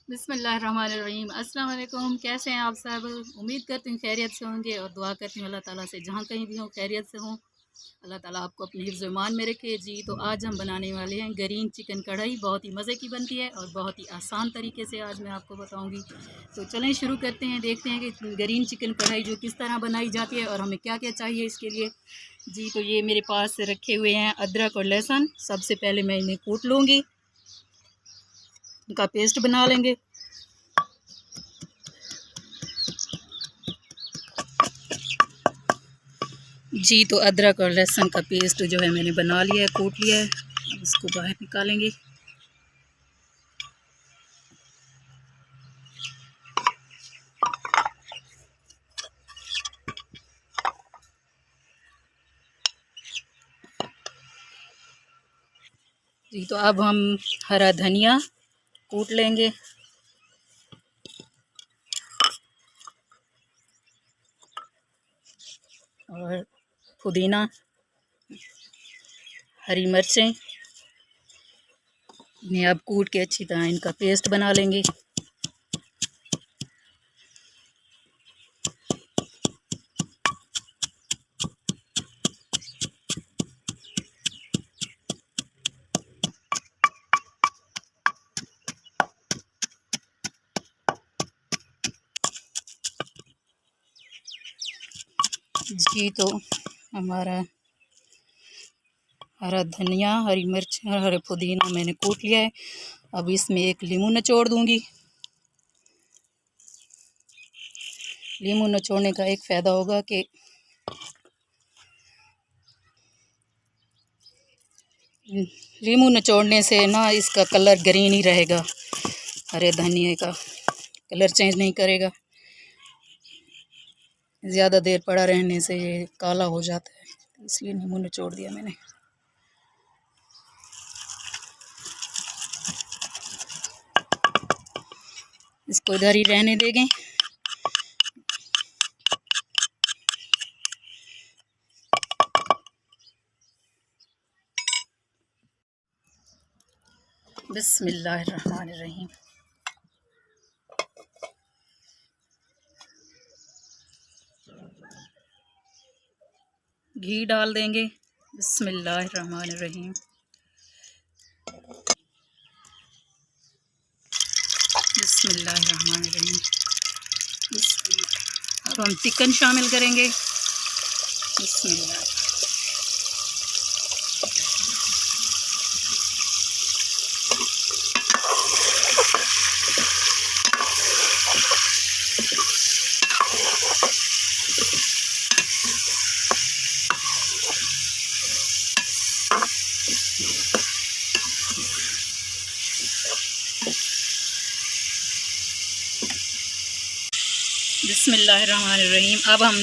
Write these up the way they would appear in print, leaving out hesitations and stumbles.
बिस्मिल्लाहिर्रहमानिर्रहीम। अस्सलाम वालेकुम। कैसे हैं आप सब? उम्मीद करती हूँ खैरियत से होंगे और दुआ करती हूँ अल्लाह ताला से जहाँ कहीं भी हों खैरियत से हों। अल्लाह ताला आपको अपने हिफ्ज़-ओ-ईमान में रखे। जी, तो आज हम बनाने वाले हैं ग्रीन चिकन कढ़ाई। बहुत ही मज़े की बनती है और बहुत ही आसान तरीके से आज मैं आपको बताऊँगी। तो चलें शुरू करते हैं, देखते हैं कि ग्रीन चिकन कढ़ाई जो किस तरह बनाई जाती है और हमें क्या-क्या चाहिए इसके लिए। जी, तो ये मेरे पास रखे हुए हैं अदरक और लहसुन। सबसे पहले मैं इन्हें कूट लूँगी, इनका पेस्ट बना लेंगे। जी, तो अदरक और लहसुन का पेस्ट जो है मैंने बना लिया है, कूट लिया है। अब इसको बाहर निकालेंगे। जी, तो अब हम हरा धनिया कूट लेंगे और पुदीना, हरी मिर्चें, इन्हें अब कूट के अच्छी तरह इनका पेस्ट बना लेंगे। जी, तो हमारा हरा धनिया, हरी मिर्च और हरे पुदीना मैंने कूट लिया है। अब इसमें एक नींबू निचोड़ दूँगी। नींबू निचोड़ने का एक फ़ायदा होगा कि नींबू निचोड़ने से ना इसका कलर ग्रीन ही रहेगा, हरे धनिए का कलर चेंज नहीं करेगा। ज़्यादा देर पड़ा रहने से ये काला हो जाता है, इसलिए नींबू निचोड़ दिया मैंने। इसको इधर ही रहने देंगे। बिस्मिल्लाहिर्रहमानिर्रहीम। घी डाल देंगे। बिस्मिल्लाहिर्रहमानिर्रहीम। बिस्मिल्लाहिर्रहमानिर्रहीम। अब हम चिकन शामिल करेंगे। बिस्मिल्लाह। बिस्मिल्लाहिर्रहमानिर्रहीम। अब हम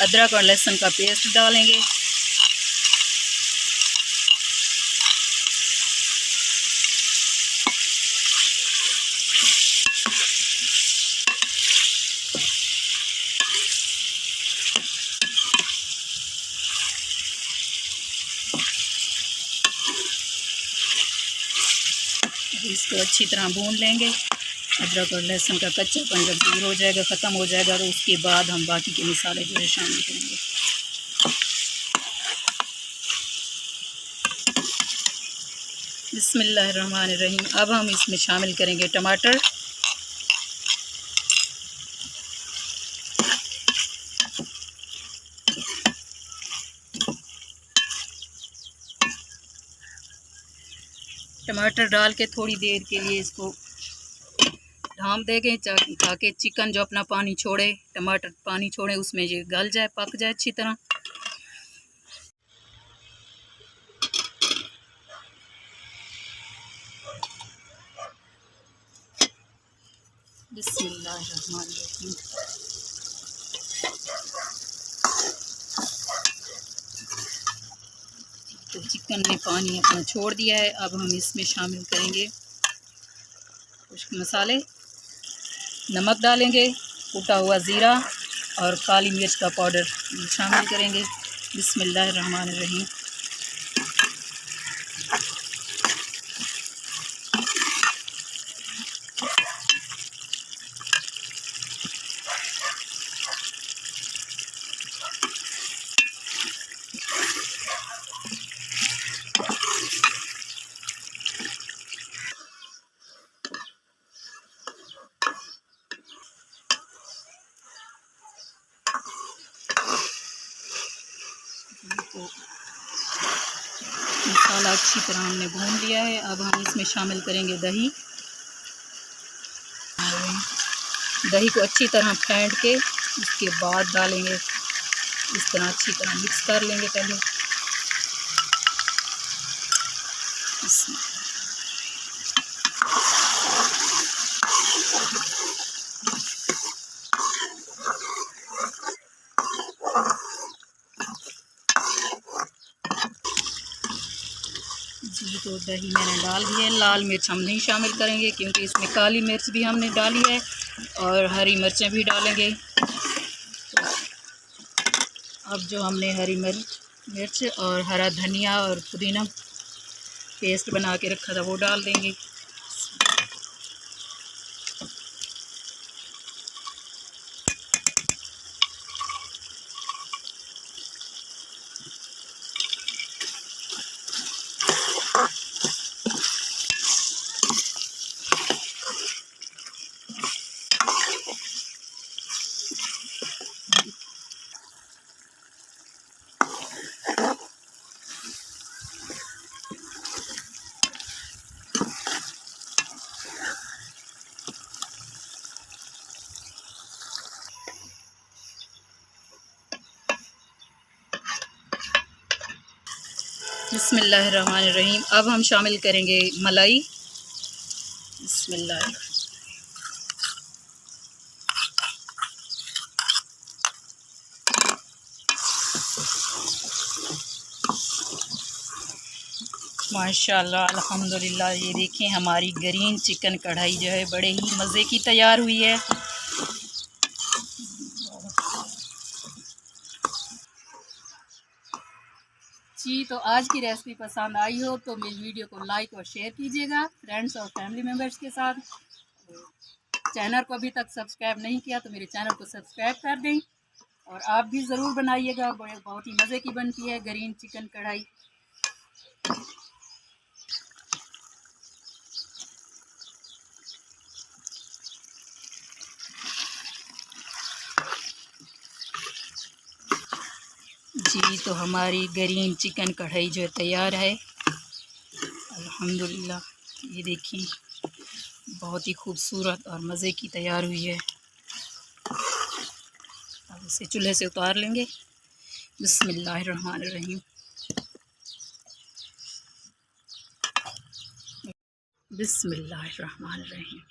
अदरक और लहसुन का पेस्ट डालेंगे। इसको अच्छी तरह भून लेंगे। अदरक और लहसुन का कच्चापन जब दूर हो जाएगा, ख़त्म हो जाएगा, तो उसके बाद हम बाकी के मसाले जो है शामिल करेंगे। बिस्मिल्लाहिर्रहमानिर्रहीम। अब हम इसमें शामिल करेंगे टमाटर। टमाटर डाल के थोड़ी देर के लिए इसको ढाँप देंगे ताकि चिकन जो अपना पानी छोड़े, टमाटर पानी छोड़े, उसमें ये गल जाए, पक जाए अच्छी तरह। बिस्मिल्लाहिर्रहमानिर्रहीम। तो चिकन ने पानी अपना छोड़ दिया है। अब हम इसमें शामिल करेंगे कुछ मसाले। नमक डालेंगे, कुटा हुआ ज़ीरा और काली मिर्च का पाउडर शामिल करेंगे। बिस्मिल्लाहिर्रहमानिर्रहीम। मसाला अच्छी तरह हमने भून लिया है। अब हम इसमें शामिल करेंगे दही। दही को अच्छी तरह फेंट के इसके बाद डालेंगे। इस तरह अच्छी तरह मिक्स कर लेंगे पहले। जी तो दही मैंने डाल दी है। लाल मिर्च हम नहीं शामिल करेंगे क्योंकि इसमें काली मिर्च भी हमने डाली है और हरी मिर्चें भी डालेंगे। अब जो हमने हरी मिर्च और हरा धनिया और पुदीना पेस्ट बना के रखा था वो डाल देंगे। बिस्मिल्लाहिर्रहमानिर्रहीम। अब हम शामिल करेंगे मलाई। बिस्मिल्लाह। माशाल्लाह अल्हम्दुलिल्लाह। ये देखें हमारी ग्रीन चिकन कढ़ाई जो है बड़े ही मज़े की तैयार हुई है। जी तो आज की रेसिपी पसंद आई हो तो मेरी वीडियो को लाइक और शेयर कीजिएगा फ्रेंड्स और फैमिली मेम्बर्स के साथ। चैनल को अभी तक सब्सक्राइब नहीं किया तो मेरे चैनल को सब्सक्राइब कर दें और आप भी ज़रूर बनाइएगा। बहुत ही मज़े की बनती है ग्रीन चिकन कढ़ाई। जी तो हमारी ग्रीन चिकन कढ़ाई जो तैयार है अल्हम्दुलिल्लाह। ये देखिए बहुत ही खूबसूरत और मज़े की तैयार हुई है। अब इसे चूल्हे से उतार लेंगे। बिस्मिल्लाहिर्रहमानिर्रहीम। बिस्मिल्लाहिर्रहमानिर्रहीम।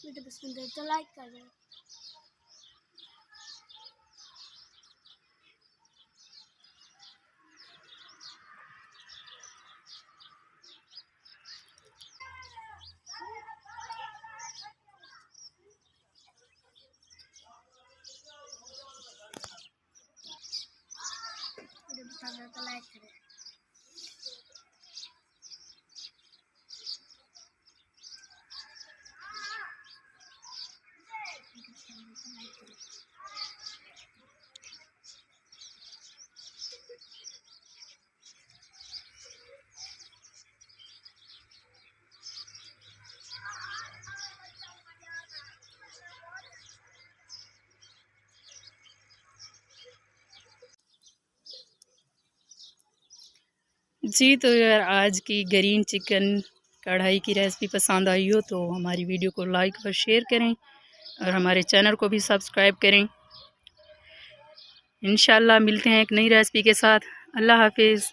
वीडियो पसंद है तो लाइक कर दो। वीडियो पसंद है तो लाइक करें। जी तो यार आज की ग्रीन चिकन कढ़ाई की रेसिपी पसंद आई हो तो हमारी वीडियो को लाइक और शेयर करें और हमारे चैनल को भी सब्सक्राइब करें। इंशाल्लाह मिलते हैं एक नई रेसिपी के साथ। अल्लाह हाफिज़।